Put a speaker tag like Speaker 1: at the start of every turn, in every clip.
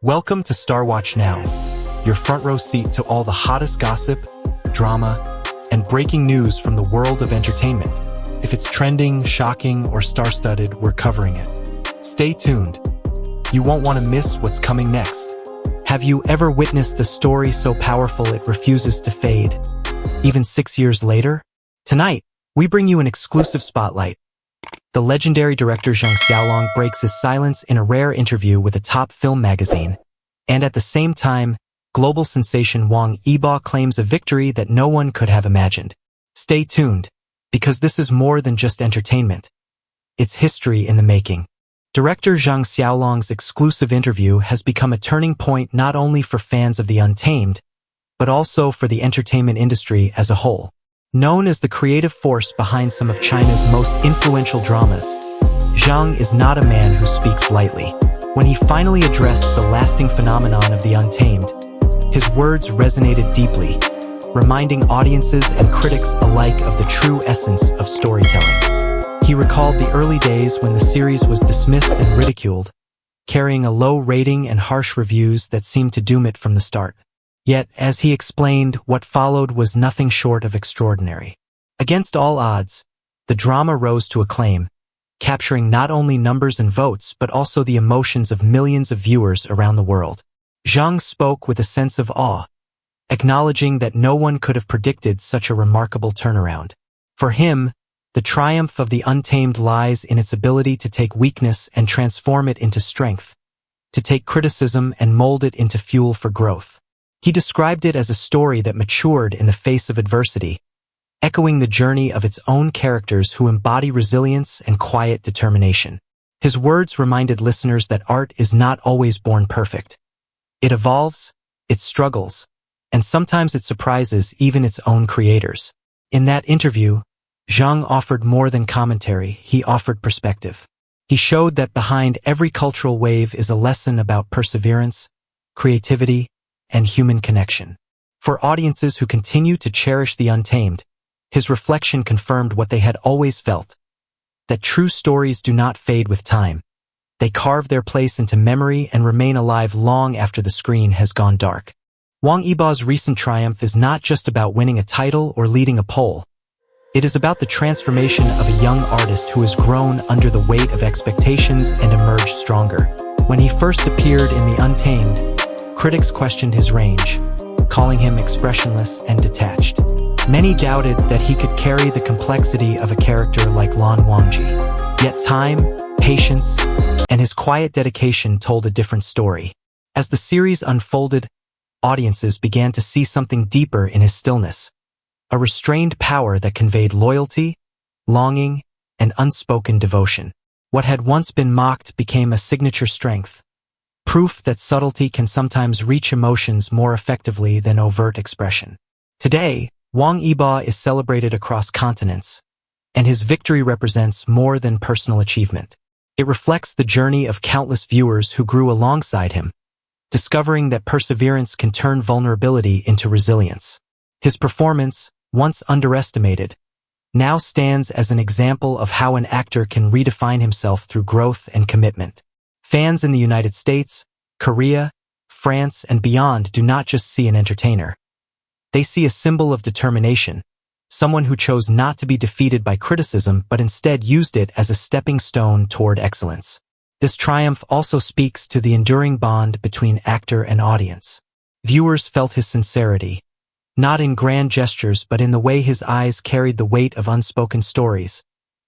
Speaker 1: Welcome to Starwatch Now, your front row seat to all the hottest gossip, drama, and breaking news from the world of entertainment. If it's trending, shocking, or star-studded, we're covering it. Stay tuned. You won't want to miss what's coming next. Have you ever witnessed a story so powerful it refuses to fade, even 6 years later? Tonight, we bring you an exclusive spotlight. The legendary director Zheng Xiaolong breaks his silence in a rare interview with a top film magazine, and at the same time, global sensation Wong Iba claims a victory that no one could have imagined. Stay tuned, because this is more than just entertainment. It's history in the making. Director Zheng Xiaolong's exclusive interview has become a turning point not only for fans of the Untamed, but also for the entertainment industry as a whole. Known as the creative force behind some of China's most influential dramas, Zhang is not a man who speaks lightly. When he finally addressed the lasting phenomenon of the Untamed, his words resonated deeply, reminding audiences and critics alike of the true essence of storytelling. He recalled the early days when the series was dismissed and ridiculed, carrying a low rating and harsh reviews that seemed to doom it from the start. Yet, as he explained, what followed was nothing short of extraordinary. Against all odds, the drama rose to acclaim, capturing not only numbers and votes but also the emotions of millions of viewers around the world. Zhang spoke with a sense of awe, acknowledging that no one could have predicted such a remarkable turnaround. For him, the triumph of the Untamed lies in its ability to take weakness and transform it into strength, to take criticism and mold it into fuel for growth. He described it as a story that matured in the face of adversity, echoing the journey of its own characters who embody resilience and quiet determination. His words reminded listeners that art is not always born perfect. It evolves, it struggles, and sometimes it surprises even its own creators. In that interview, Zhang offered more than commentary, he offered perspective. He showed that behind every cultural wave is a lesson about perseverance, creativity, and human connection. For audiences who continue to cherish the Untamed, his reflection confirmed what they had always felt, that true stories do not fade with time. They carve their place into memory and remain alive long after the screen has gone dark. Wang Yibo's recent triumph is not just about winning a title or leading a poll. It is about the transformation of a young artist who has grown under the weight of expectations and emerged stronger. When he first appeared in the Untamed, critics questioned his range, calling him expressionless and detached. Many doubted that he could carry the complexity of a character like Lan Wangji. Yet time, patience, and his quiet dedication told a different story. As the series unfolded, audiences began to see something deeper in his stillness, a restrained power that conveyed loyalty, longing, and unspoken devotion. What had once been mocked became a signature strength, proof that subtlety can sometimes reach emotions more effectively than overt expression. Today, Wang Yibo is celebrated across continents, and his victory represents more than personal achievement. It reflects the journey of countless viewers who grew alongside him, discovering that perseverance can turn vulnerability into resilience. His performance, once underestimated, now stands as an example of how an actor can redefine himself through growth and commitment. Fans in the United States, Korea, France, and beyond do not just see an entertainer. They see a symbol of determination, someone who chose not to be defeated by criticism but instead used it as a stepping stone toward excellence. This triumph also speaks to the enduring bond between actor and audience. Viewers felt his sincerity, not in grand gestures but in the way his eyes carried the weight of unspoken stories,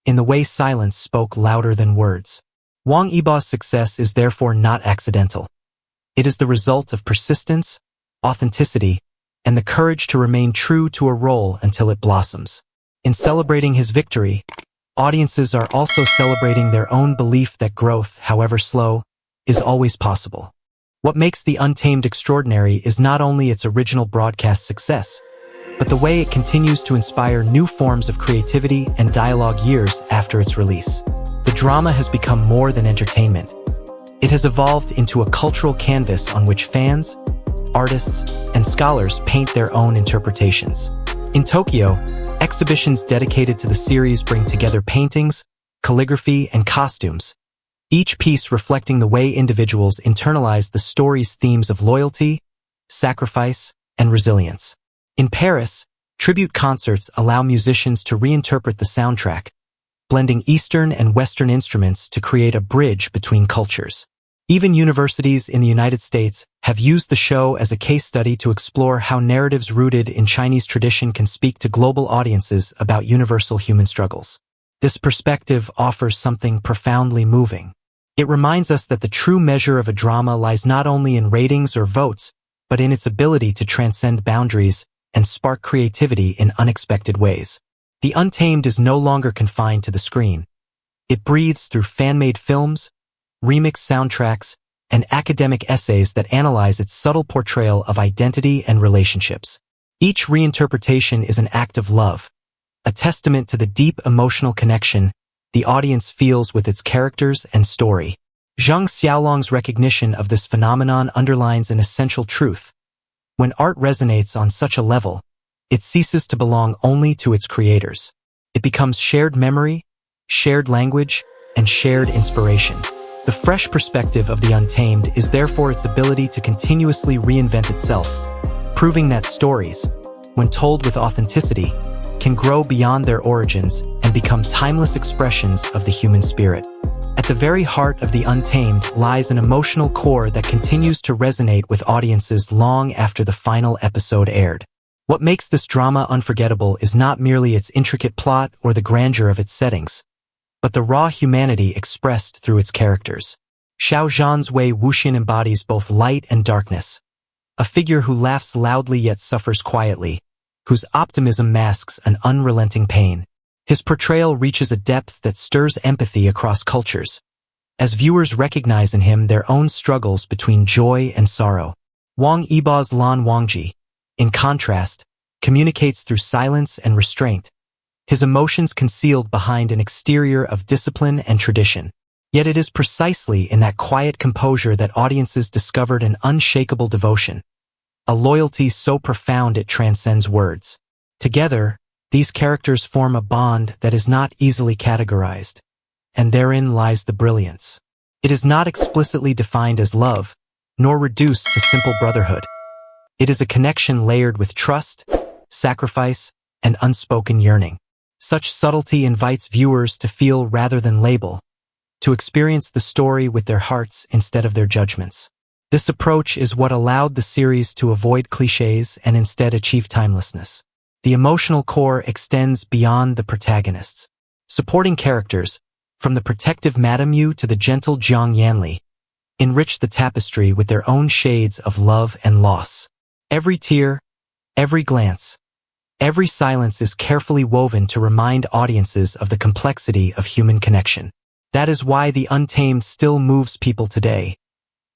Speaker 1: in the way silence spoke louder than words. Wang Yibo's success is therefore not accidental. It is the result of persistence, authenticity, and the courage to remain true to a role until it blossoms. In celebrating his victory, audiences are also celebrating their own belief that growth, however slow, is always possible. What makes The Untamed extraordinary is not only its original broadcast success, but the way it continues to inspire new forms of creativity and dialogue years after its release. The drama has become more than entertainment. It has evolved into a cultural canvas on which fans, artists, and scholars paint their own interpretations. In Tokyo, exhibitions dedicated to the series bring together paintings, calligraphy, and costumes, each piece reflecting the way individuals internalize the story's themes of loyalty, sacrifice, and resilience. In Paris, tribute concerts allow musicians to reinterpret the soundtrack, blending Eastern and Western instruments to create a bridge between cultures. Even universities in the United States have used the show as a case study to explore how narratives rooted in Chinese tradition can speak to global audiences about universal human struggles. This perspective offers something profoundly moving. It reminds us that the true measure of a drama lies not only in ratings or votes, but in its ability to transcend boundaries and spark creativity in unexpected ways. The Untamed is no longer confined to the screen. It breathes through fan-made films, remix soundtracks, and academic essays that analyze its subtle portrayal of identity and relationships. Each reinterpretation is an act of love, a testament to the deep emotional connection the audience feels with its characters and story. Zheng Xiaolong's recognition of this phenomenon underlines an essential truth. When art resonates on such a level, it ceases to belong only to its creators. It becomes shared memory, shared language, and shared inspiration. The fresh perspective of the Untamed is therefore its ability to continuously reinvent itself, proving that stories, when told with authenticity, can grow beyond their origins and become timeless expressions of the human spirit. At the very heart of the Untamed lies an emotional core that continues to resonate with audiences long after the final episode aired. What makes this drama unforgettable is not merely its intricate plot or the grandeur of its settings, but the raw humanity expressed through its characters. Xiao Zhan's Wei Wuxian embodies both light and darkness, a figure who laughs loudly yet suffers quietly, whose optimism masks an unrelenting pain. His portrayal reaches a depth that stirs empathy across cultures, as viewers recognize in him their own struggles between joy and sorrow. Wang Yibo's Lan Wangji, in contrast, communicates through silence and restraint, his emotions concealed behind an exterior of discipline and tradition. Yet it is precisely in that quiet composure that audiences discovered an unshakable devotion, a loyalty so profound it transcends words. Together, these characters form a bond that is not easily categorized, and therein lies the brilliance. It is not explicitly defined as love, nor reduced to simple brotherhood. It is a connection layered with trust, sacrifice, and unspoken yearning. Such subtlety invites viewers to feel rather than label, to experience the story with their hearts instead of their judgments. This approach is what allowed the series to avoid cliches and instead achieve timelessness. The emotional core extends beyond the protagonists. Supporting characters, from the protective Madame Yu to the gentle Jiang Yanli, enrich the tapestry with their own shades of love and loss. Every tear, every glance, every silence is carefully woven to remind audiences of the complexity of human connection. That is why The Untamed still moves people today.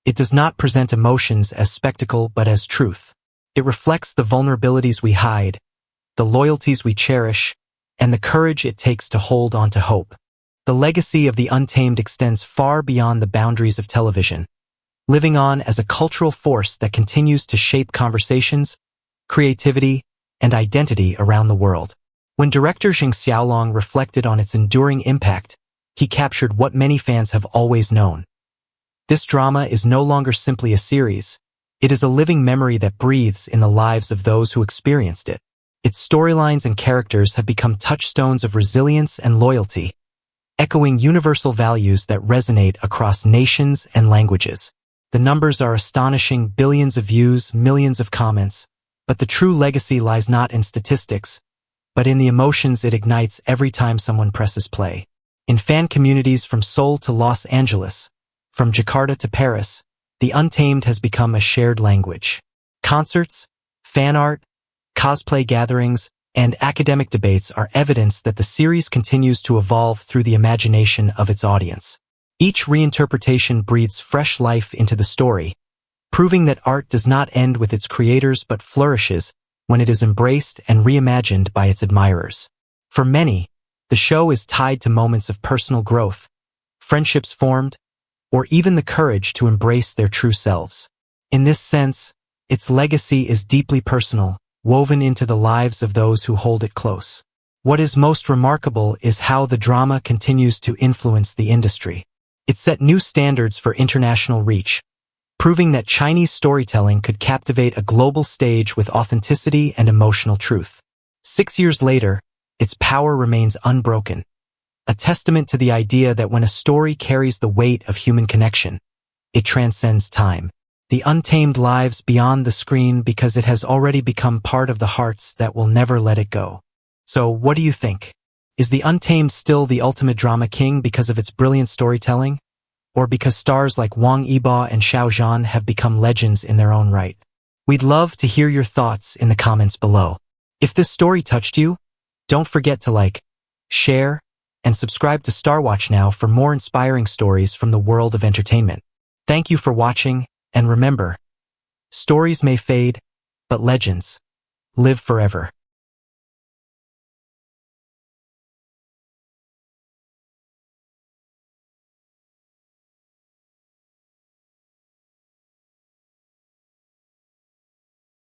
Speaker 1: It does not present emotions as spectacle but as truth. It reflects the vulnerabilities we hide, the loyalties we cherish, and the courage it takes to hold on to hope. The legacy of The Untamed extends far beyond the boundaries of television, living on as a cultural force that continues to shape conversations, creativity, and identity around the world. When director Zheng Xiaolong reflected on its enduring impact, he captured what many fans have always known. This drama is no longer simply a series. It is a living memory that breathes in the lives of those who experienced it. Its storylines and characters have become touchstones of resilience and loyalty, echoing universal values that resonate across nations and languages. The numbers are astonishing: billions of views, millions of comments. But the true legacy lies not in statistics, but in the emotions it ignites every time someone presses play. In fan communities from Seoul to Los Angeles, from Jakarta to Paris, The Untamed has become a shared language. Concerts, fan art, cosplay gatherings, and academic debates are evidence that the series continues to evolve through the imagination of its audience. Each reinterpretation breathes fresh life into the story, proving that art does not end with its creators but flourishes when it is embraced and reimagined by its admirers. For many, the show is tied to moments of personal growth, friendships formed, or even the courage to embrace their true selves. In this sense, its legacy is deeply personal, woven into the lives of those who hold it close. What is most remarkable is how the drama continues to influence the industry. It set new standards for international reach, proving that Chinese storytelling could captivate a global stage with authenticity and emotional truth. 6 years later, its power remains unbroken, a testament to the idea that when a story carries the weight of human connection, it transcends time. The Untamed lives beyond the screen because it has already become part of the hearts that will never let it go. So, what do you think? Is the Untamed still the ultimate drama king because of its brilliant storytelling? Or because stars like Wang Yibo and Xiao Zhan have become legends in their own right? We'd love to hear your thoughts in the comments below. If this story touched you, don't forget to like, share, and subscribe to Starwatch now for more inspiring stories from the world of entertainment. Thank you for watching, and remember, stories may fade, but legends live forever.